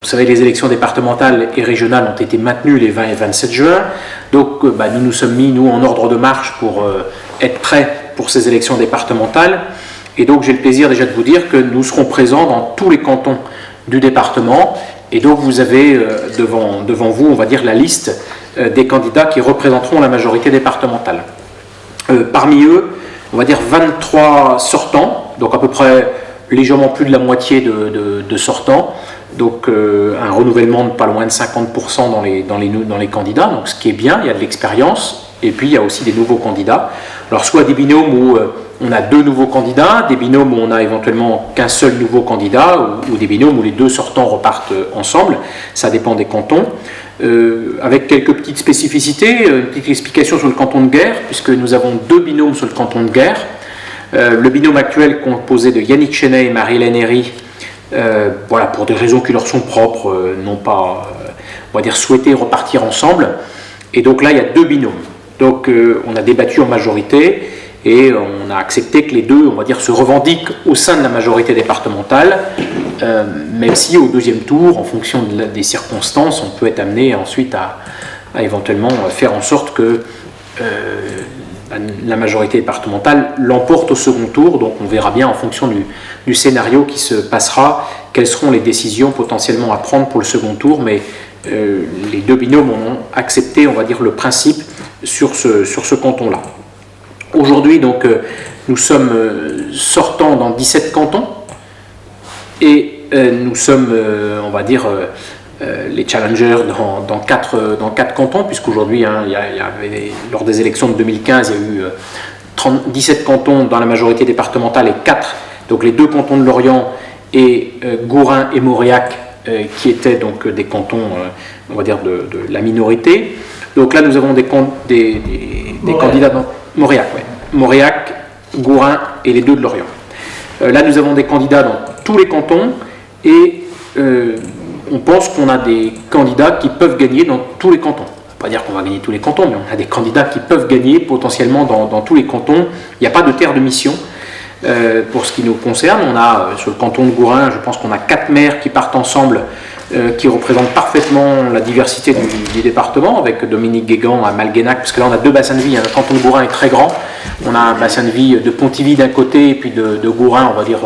Vous savez, les élections départementales et régionales ont été maintenues les 20 et 27 juin. Donc nous nous sommes mis, nous, en ordre de marche pour être prêts pour ces élections départementales. Et donc j'ai le plaisir déjà de vous dire que nous serons présents dans tous les cantons du département. Et donc vous avez devant vous, on va dire, la liste des candidats qui représenteront la majorité départementale. Parmi eux, on va dire 23 sortants, donc à peu près légèrement plus de la moitié de sortants. Donc un renouvellement de pas loin de 50% dans les candidats, donc ce qui est bien, il y a de l'expérience, et puis il y a aussi des nouveaux candidats. Alors soit des binômes où on a 2 nouveaux candidats, des binômes où on a éventuellement qu'un seul nouveau candidat, ou des binômes où les 2 sortants repartent ensemble, ça dépend des cantons. Avec quelques petites spécificités, une petite explication sur le canton de Guer, puisque nous avons 2 binômes sur le canton de Guer. Le binôme actuel composé de Yannick Chenet et Marie-Hélène Herry, voilà, pour des raisons qui leur sont propres, n'ont pas, on va dire, souhaité repartir ensemble. Et donc là, il y a 2 binômes. Donc on a débattu en majorité et on a accepté que les 2, on va dire, se revendiquent au sein de la majorité départementale, même si au 2e tour, en fonction des circonstances, on peut être amené ensuite à éventuellement faire en sorte que la majorité départementale l'emporte au 2e tour. Donc on verra bien en fonction du scénario qui se passera, quelles seront les décisions potentiellement à prendre pour le 2e tour, mais les 2 binômes ont accepté, on va dire, le principe sur ce canton-là. Aujourd'hui, donc, nous sommes sortants dans 17 cantons, et nous sommes, on va dire, les challengers dans 4 cantons, puisqu'aujourd'hui, lors des élections de 2015, il y a eu 17 cantons dans la majorité départementale et 4, donc les 2 cantons de Lorient et Gourin et Mauriac, qui étaient donc des cantons, on va dire, de la minorité. Donc là, nous avons des candidats dans Mauriac, ouais. Mauriac, Gourin et les 2 de Lorient. Là, nous avons des candidats dans tous les cantons et on pense qu'on a des candidats qui peuvent gagner dans tous les cantons. On ne va pas dire qu'on va gagner tous les cantons, mais on a des candidats qui peuvent gagner potentiellement dans tous les cantons. Il n'y a pas de terre de mission. Pour ce qui nous concerne, on a sur le canton de Gourin, je pense qu'on a 4 maires qui partent ensemble, qui représentent parfaitement la diversité du département, avec Dominique Guégan à Malguenac, parce que là on a 2 bassins de vie. Le canton de Gourin est très grand, on a un bassin de vie de Pontivy d'un côté et puis de Gourin, on va dire,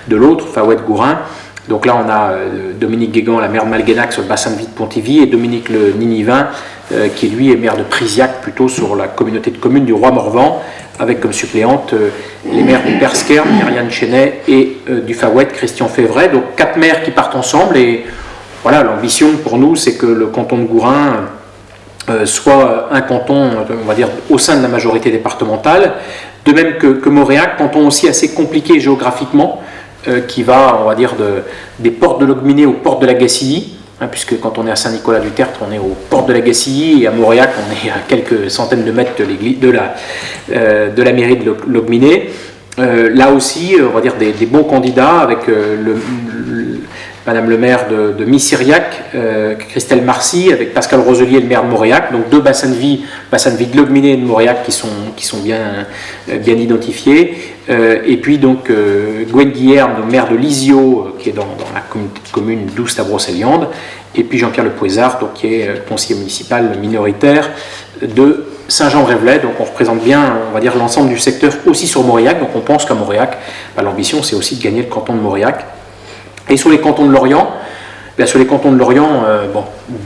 de l'autre, Faouette-Gourin. Donc là on a Dominique Guégan, la maire de Malguenac, sur le bassin de vie de Pontivy, et Dominique le Ninivin, qui lui est maire de Prisiac, plutôt sur la communauté de communes du Roi-Morvan, avec comme suppléante les maires du Persker, Myriam Chenet, et du Faouette, Christian Févret. Donc 4 maires qui partent ensemble, et voilà, l'ambition pour nous, c'est que le canton de Gourin soit un canton, on va dire, au sein de la majorité départementale, de même que Mauriac, canton aussi assez compliqué géographiquement, qui va, on va dire, des portes de Logminé aux portes de la Gacilly, puisque quand on est à Saint-Nicolas-du-Tertre, on est aux portes de la Gacilly, et à Mauriac, on est à quelques centaines de mètres de la mairie de Logminé. Là aussi, on va dire, des bons candidats, avec Madame le maire de Missiriac, Christelle Marcy, avec Pascal Roselier, le maire de Mauriac. Donc 2 bassins de vie de Logminé et de Mauriac qui sont bien identifiés. Et puis donc Gwen Guilherme, le maire de Lisieux, qui est dans la commune d'Oust-à-Brocéliande. Et puis Jean-Pierre Le Poisard, donc, qui est conseiller municipal minoritaire de Saint-Jean-Révelay. Donc on représente bien, on va dire, l'ensemble du secteur aussi sur Mauriac. Donc on pense qu'à Mauriac, l'ambition c'est aussi de gagner le canton de Mauriac. Et sur les cantons de Lorient,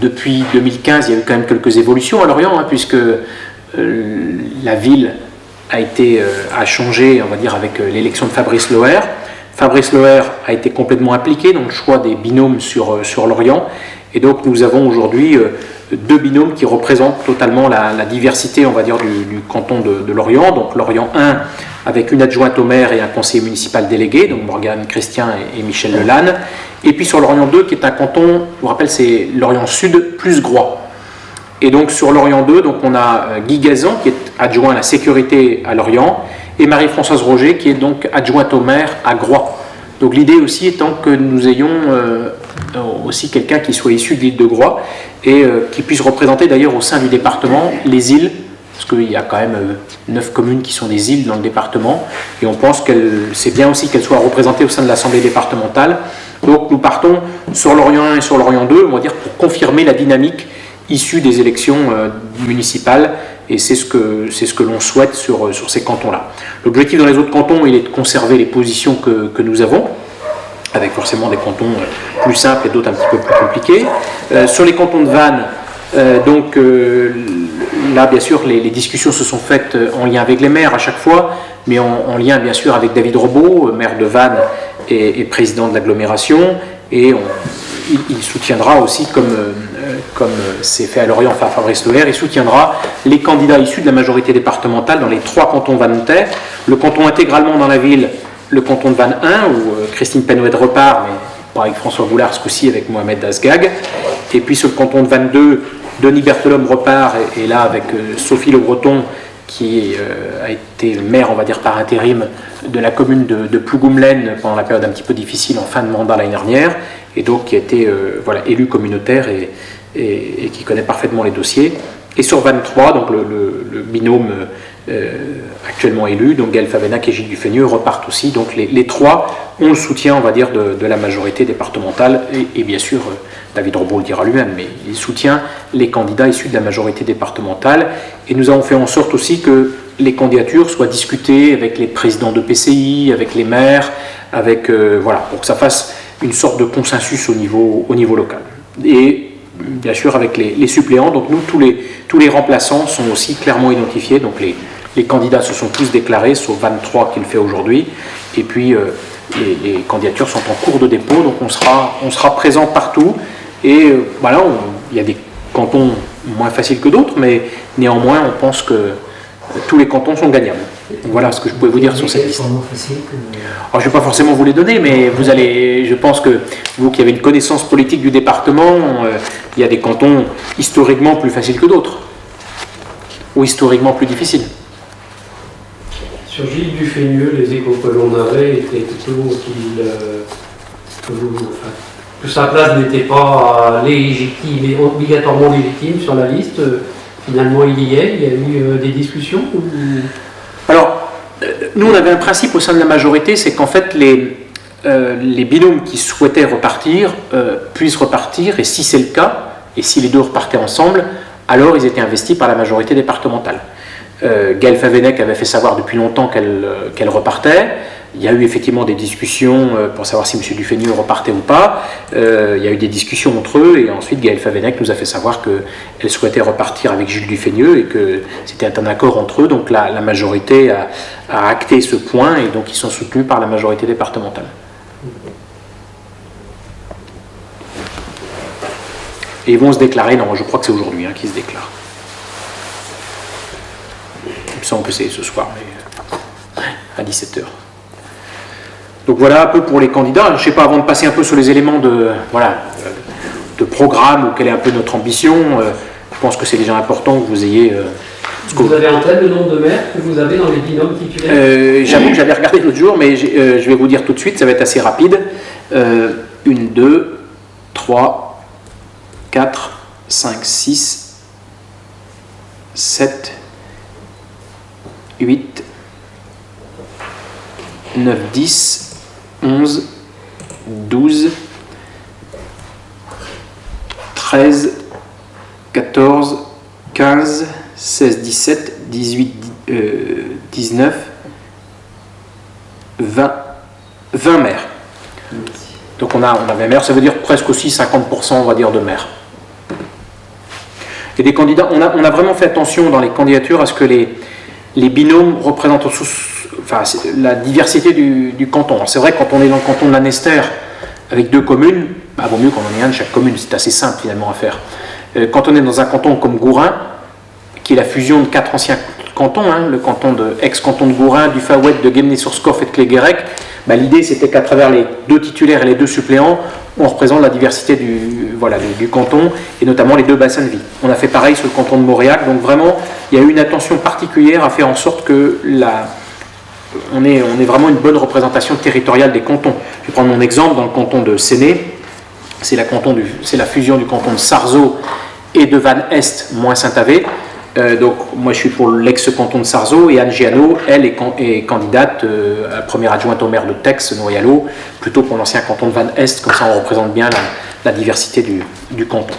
depuis 2015, il y a eu quand même quelques évolutions à Lorient, puisque la ville a changé, on va dire, avec l'élection de Fabrice Loher. Fabrice Loher a été complètement impliqué dans le choix des binômes sur Lorient. Et donc nous avons aujourd'hui 2 binômes qui représentent totalement la diversité, on va dire, du canton de Lorient. Donc Lorient 1 avec une adjointe au maire et un conseiller municipal délégué, donc Morgane Christian et Michel Lelanne. Et puis sur Lorient 2, qui est un canton, je vous rappelle, c'est Lorient Sud plus Groix. Et donc sur Lorient 2, donc on a Guy Gazan qui est adjoint à la sécurité à Lorient, et Marie-Françoise Roger qui est donc adjointe au maire à Groix. Donc l'idée aussi étant que nous ayons aussi quelqu'un qui soit issu de l'île de Groix et qui puisse représenter d'ailleurs au sein du département les îles parce qu'il y a quand même 9 communes qui sont des îles dans le département, et on pense que c'est bien aussi qu'elles soient représentées au sein de l'Assemblée départementale. Donc nous partons sur l'Orient 1 et sur l'Orient 2, on va dire, pour confirmer la dynamique issue des élections municipales, et c'est ce que l'on souhaite sur ces cantons-là. L'objectif dans les autres cantons, il est de conserver les positions que nous avons, avec forcément des cantons plus simples et d'autres un petit peu plus compliqués. Sur les cantons de Vannes, là, bien sûr, les discussions se sont faites en lien avec les maires à chaque fois, mais en lien, bien sûr, avec David Rebaud, maire de Vannes et président de l'agglomération, et il soutiendra aussi, comme c'est fait à Lorient par Fabrice Loher, il soutiendra les candidats issus de la majorité départementale dans les 3 cantons vannontais. Le canton intégralement dans la ville, le canton de Vannes 1, où Christine Penouet repart, mais pas avec François Boulard ce coup-ci, avec Mohamed Asgag. Et puis sur le canton de Vannes 2, Denis Berthelhomme repart, et là avec Sophie Le Breton, qui a été maire, on va dire, par intérim de la commune de Plougoumelaine pendant la période un petit peu difficile en fin de mandat l'année dernière, et donc qui a été élu communautaire et qui connaît parfaitement les dossiers. Et sur 23, donc le binôme actuellement élu, donc Gaël Favennec et Gilles Dufeigneux repartent aussi. Donc les 3 ont le soutien, on va dire, de la majorité départementale, et bien sûr, David Rebaud le dira lui-même, mais il soutient les candidats issus de la majorité départementale. Et nous avons fait en sorte aussi que les candidatures soient discutées avec les présidents de PCI, avec les maires, pour que ça fasse une sorte de consensus au niveau local. Et bien sûr avec les suppléants, donc nous, tous les remplaçants sont aussi clairement identifiés, donc les candidats se sont tous déclarés, sauf 23 qui le fait aujourd'hui, et puis les candidatures sont en cours de dépôt, donc on sera présent partout, et il y a des cantons moins faciles que d'autres, mais néanmoins on pense que tous les cantons sont gagnables. Voilà ce que je pouvais vous dire sur cette liste. Alors, je ne vais pas forcément vous les donner, mais je pense que vous qui avez une connaissance politique du département, il y a des cantons historiquement plus faciles que d'autres, ou historiquement plus difficiles. Sur Gilles Dufeigneux, les échos que l'on avait étaient plutôt que sa place n'était pas légitime, obligatoirement légitime sur la liste. Finalement, il y a eu des discussions Alors, nous, on avait un principe au sein de la majorité, c'est qu'en fait, les binômes qui souhaitaient repartir puissent repartir, et si c'est le cas, et si les deux repartaient ensemble, alors ils étaient investis par la majorité départementale. Gaël Favennec avait fait savoir depuis longtemps qu'elle repartait. Il y a eu effectivement des discussions pour savoir si M. Dufeigneux repartait ou pas. Il y a eu des discussions entre eux, et ensuite Gaël Favennec nous a fait savoir qu'elle souhaitait repartir avec Gilles Dufeigneux et que c'était un accord entre eux. Donc la majorité a acté ce point, et donc ils sont soutenus par la majorité départementale. Et ils vont se déclarer, non, je crois que c'est aujourd'hui qu'ils se déclarent. Il me semble que c'est ce soir, mais à 17h. Donc voilà un peu pour les candidats. Je ne sais pas, avant de passer un peu sur les éléments de programme, ou quelle est un peu notre ambition, je pense que c'est déjà important que vous ayez... vous avez en tête le nombre de maires que vous avez dans les binômes titulaires? J'avoue que j'avais regardé l'autre jour, mais je vais vous dire tout de suite, ça va être assez rapide. 1, 2, 3, 4, 5, 6, 7, 8, 9, 10, 11, 12, 13, 14, 15, 16, 17, 18, 19, 20 maires. Donc on a 20 maires, ça veut dire presque aussi 50%, on va dire, de maires. Et des candidats, on a vraiment fait attention dans les candidatures à ce que les binômes représentent la diversité du canton. C'est vrai que quand on est dans le canton de Lanester avec 2 communes, vaut mieux qu'on en ait un de chaque commune, c'est assez simple finalement à faire. Quand on est dans un canton comme Gourin, qui est la fusion de 4 anciens cantons, le ex-canton de Gourin, du Faouet, de Guémené-sur-Scorff et de Cléguérec, l'idée c'était qu'à travers les 2 titulaires et les 2 suppléants, on représente la diversité du canton, et notamment les 2 bassins de vie. On a fait pareil sur le canton de Mauriac, donc vraiment il y a eu une attention particulière à faire en sorte que on ait vraiment une bonne représentation territoriale des cantons. Je vais prendre mon exemple dans le canton de Séné, c'est la fusion du canton de Sarzeau et de Vannes-Est moins Saint-Avé. Donc moi je suis pour l'ex-canton de Sarzeau et Anne Giano, elle est candidate à première adjointe au maire de Tex, Noyalo, plutôt pour l'ancien canton de Van Est, comme ça on représente bien la diversité du canton.